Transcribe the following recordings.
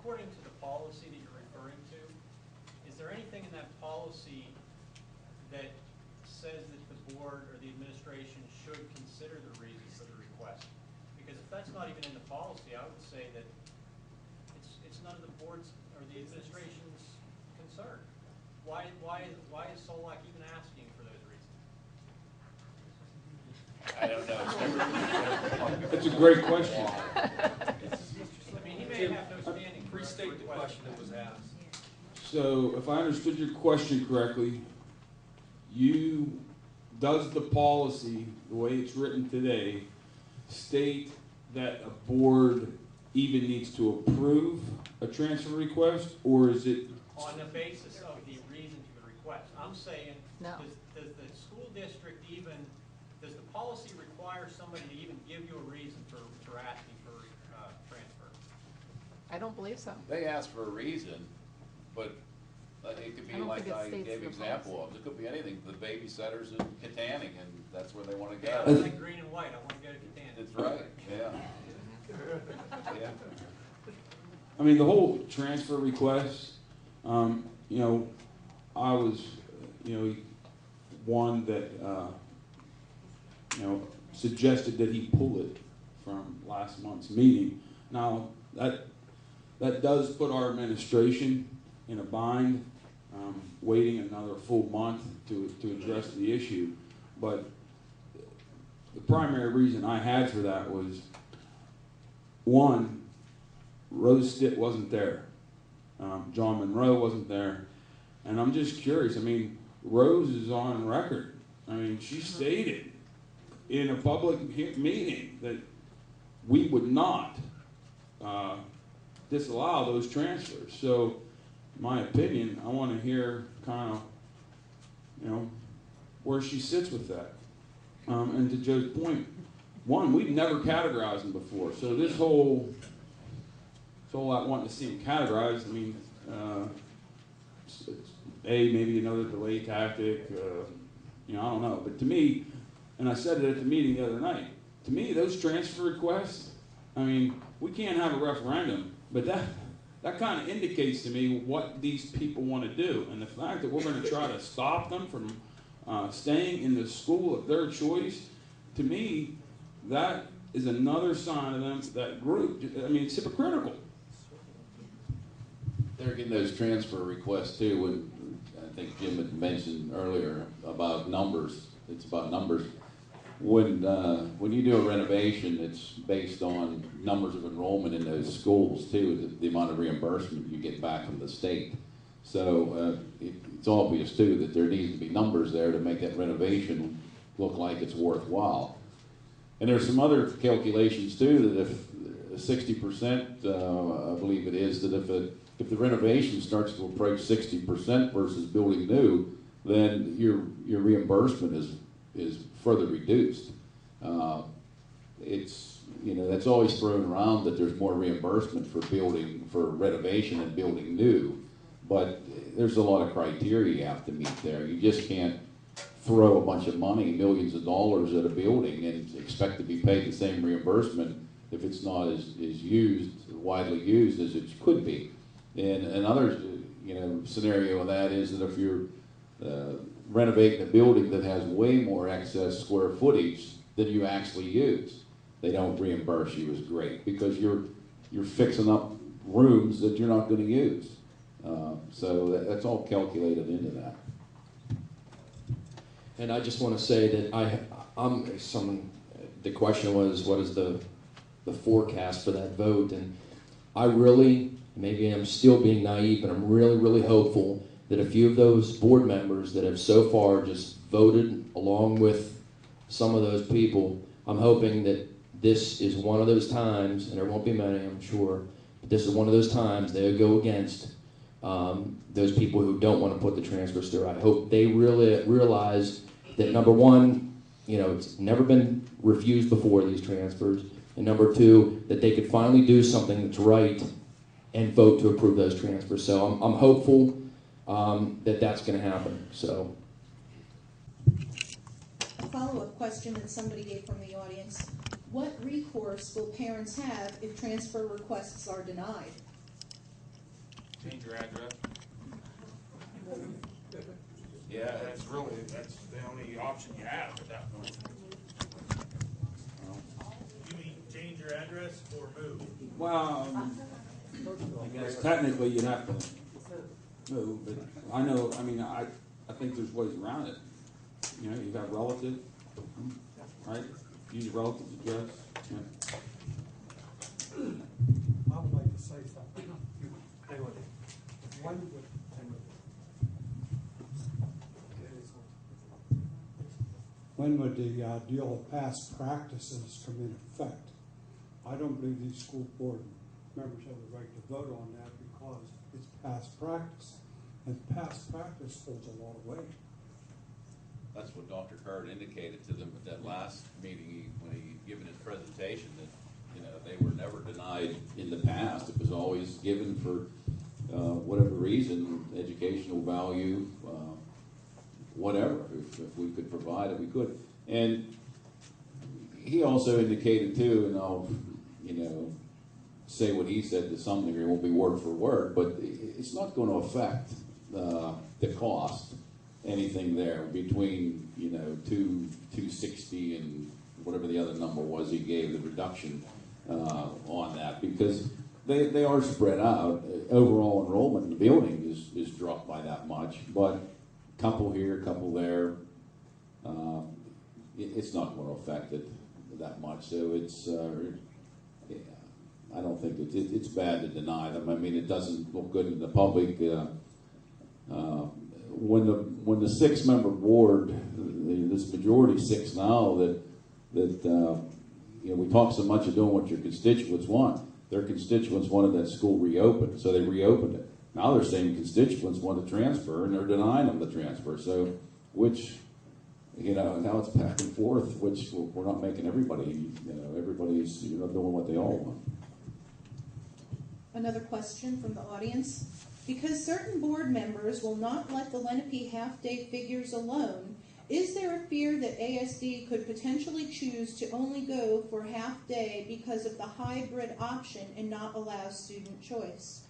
according to the policy that you're referring to, is there anything in that policy that says that the board or the administration should consider the reason for the request? Because if that's not even in the policy, I would say that it's none of the board's or the administration's concern. Why is Solak even asking for those reasons? I don't know. That's a great question. I mean, he may have no standing. Restate the question that was asked. So if I understood your question correctly, does the policy, the way it's written today, state that a board even needs to approve a transfer request, or is it? On the basis of the reason for the request. I'm saying, No. does the school district even, does the policy require somebody to even give you a reason for asking for transfer? I don't believe so. They ask for a reason, but it could I be don't like think it I states gave in the example of. It could be anything. The babysitters in Katanning, and that's where they want to Yeah, I go. like green and white. I want to go to Katanning. That's right. Yeah. Yeah. I mean, the whole transfer request, you know, I was, you know, one that, you know, suggested that he pull it from last month's meeting. Now, that does put our administration in a bind, waiting another full month to address the issue. But the primary reason I had for that was, one, Rose Stitt wasn't there. John Monroe wasn't there. And I'm just curious, I mean, Rose is on record. I mean, she stated in a public meeting that we would not disallow those transfers. So, in my opinion, I want to hear kind of, you know, where she sits with that. And to Joe's point, one, we've never categorized them before. So this whole wanting to see them categorized, I mean, maybe another delay tactic, you know, I don't know. But to me, and I said it at the meeting the other night, to me, those transfer requests, I mean, we can't have a referendum, but that kind of indicates to me what these people want to do. And the fact that we're going to try to stop them from staying in the school of their choice, to me, that is another sign of them, that group. I mean, it's hypocritical. They're getting those transfer requests too. When I think Jim had mentioned earlier about numbers, it's about numbers. When you do a renovation, it's based on numbers of enrollment in those schools too, the amount of reimbursement you get back from the state. So it's obvious too that there needs to be numbers there to make that renovation look like it's worthwhile. And there's some other calculations too, that if 60%, I believe it is, that if the renovation starts to approach 60% versus building new, then your reimbursement is further reduced. It's, you know, that's always thrown around that there's more reimbursement for renovation and building new, but there's a lot of criteria you have to meet there. You just can't throw a bunch of money, millions of dollars at a building and expect to be paid the same reimbursement if it's not as widely used as it could be. And another, you know, scenario of that is that if you're renovating a building that has way more excess square footage than you actually use, they don't reimburse you as great because you're fixing up rooms that you're not going to use. So that's all calculated into that. And I just want to say that the question was, what is the forecast for that vote? And I really, maybe I'm still being naive, but I'm really, really hopeful that a few of those board members that have so far just voted along with some of those people, I'm hoping that this is one of those times, and there won't be many, I'm sure, but this is one of those times they'll go against those people who don't want to put the transfers through. I hope they really realize that, number one, you know, it's never been refused before, these transfers, and number two, that they could finally do something that's right and vote to approve those transfers. So I'm hopeful that that's going to happen. So, a follow-up question that somebody gave from the audience: what recourse will parents have if transfer requests are denied? Change your address. Yeah, that's the only option you have at that point. You mean change your address or move? Well, I guess technically you'd have to move, but I know, I mean, I think there's ways around it. You know, you got relative, right? Use relative address. Yeah. I would like to say something. When would the deal of past practices come in effect? I don't believe these school board members have the right to vote on that because it's past practice. And past practice holds a lot of weight. That's what Dr. Curd indicated to them at that last meeting when he given his presentation, that, you know, they were never denied in the past. It was always given for whatever reason, educational value, whatever. If we could provide it, we could. And he also indicated too, and I'll, you know, say what he said to some degree, it won't be word for word, but it's not going to affect the cost, anything there between, you know, 260 and whatever the other number was he gave, the reduction on that, because they are spread out. Overall enrollment in the building is dropped by that much, but a couple here, a couple there, it's not going to affect it that much. So it's, I don't think it's bad to deny them. I mean, it doesn't look good in the public. When the 6-member board, this majority 6 now, that you know, we talk so much of doing what your constituents want. Their constituents wanted that school reopened, so they reopened it. Now they're saying constituents want to transfer, and they're denying them the transfer. So, which, you know, now it's back and forth. Which we're not making everybody. You know, everybody's, you know, doing what they all want. Another question from the audience. Because certain board members will not let the Lenape half-day figures alone, is there a fear that ASD could potentially choose to only go for half-day because of the hybrid option and not allow student choice?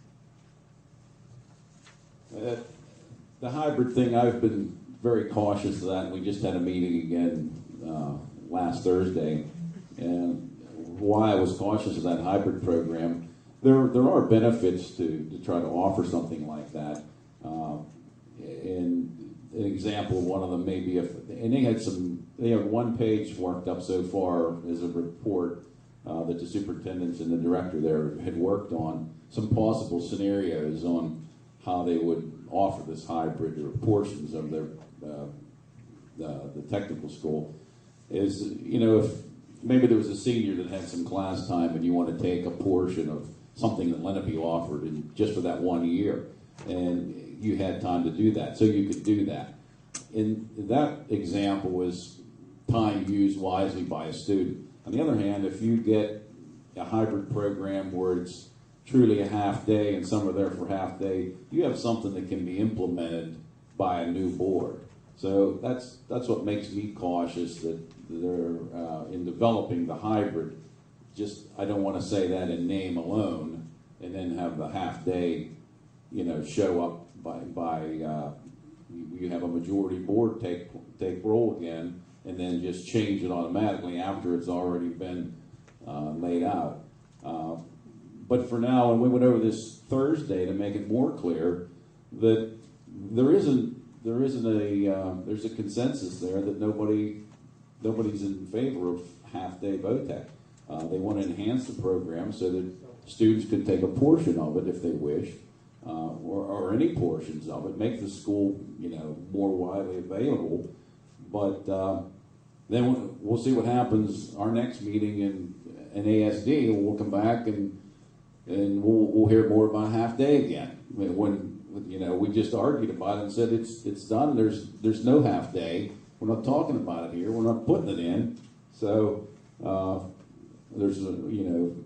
The hybrid thing, I've been very cautious of that. We just had a meeting again last Thursday, and why I was cautious of that hybrid program, there are benefits to try to offer something like that. And an example of one of them may be they have one page worked up so far as a report that the superintendents and the director there had worked on some possible scenarios on how they would offer this hybrid or portions of their the technical school. Is, you know, if maybe there was a senior that had some class time and you want to take a portion of something that Lenape offered just for that 1 year, and you had time to do that, so you could do that. In that example was time used wisely by a student. On the other hand, if you get a hybrid program where it's truly a half day and some are there for half day, you have something that can be implemented by a new board. So that's what makes me cautious that they're in developing the hybrid. Just, I don't want to say that in name alone and then have the half day, you know, show up by you have a majority board take roll again and then just change it automatically after it's already been laid out. But for now, and we went over this Thursday to make it more clear that there's a consensus there that nobody's in favor of half-day VOTEC. They want to enhance the program so that students could take a portion of it if they wish, or any portions of it, make the school, you know, more widely available. But then we'll see what happens our next meeting in ASD, and we'll come back and we'll hear more about half day again. I mean, when you know, we just argued about it and said it's done. There's no half day. We're not talking about it here. We're not putting it in. So there's a, you know,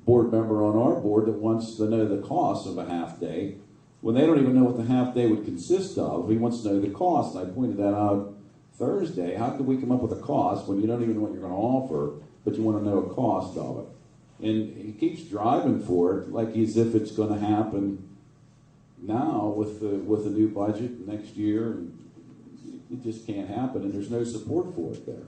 board member on our board that wants to know the cost of a half day when they don't even know what the half day would consist of. He wants to know the cost. And I pointed that out Thursday. How could we come up with a cost when you don't even know what you're going to offer, but you want to know a cost of it? And he keeps driving for it like as if it's going to happen now with the new budget next year, it just can't happen, and there's no support for it there.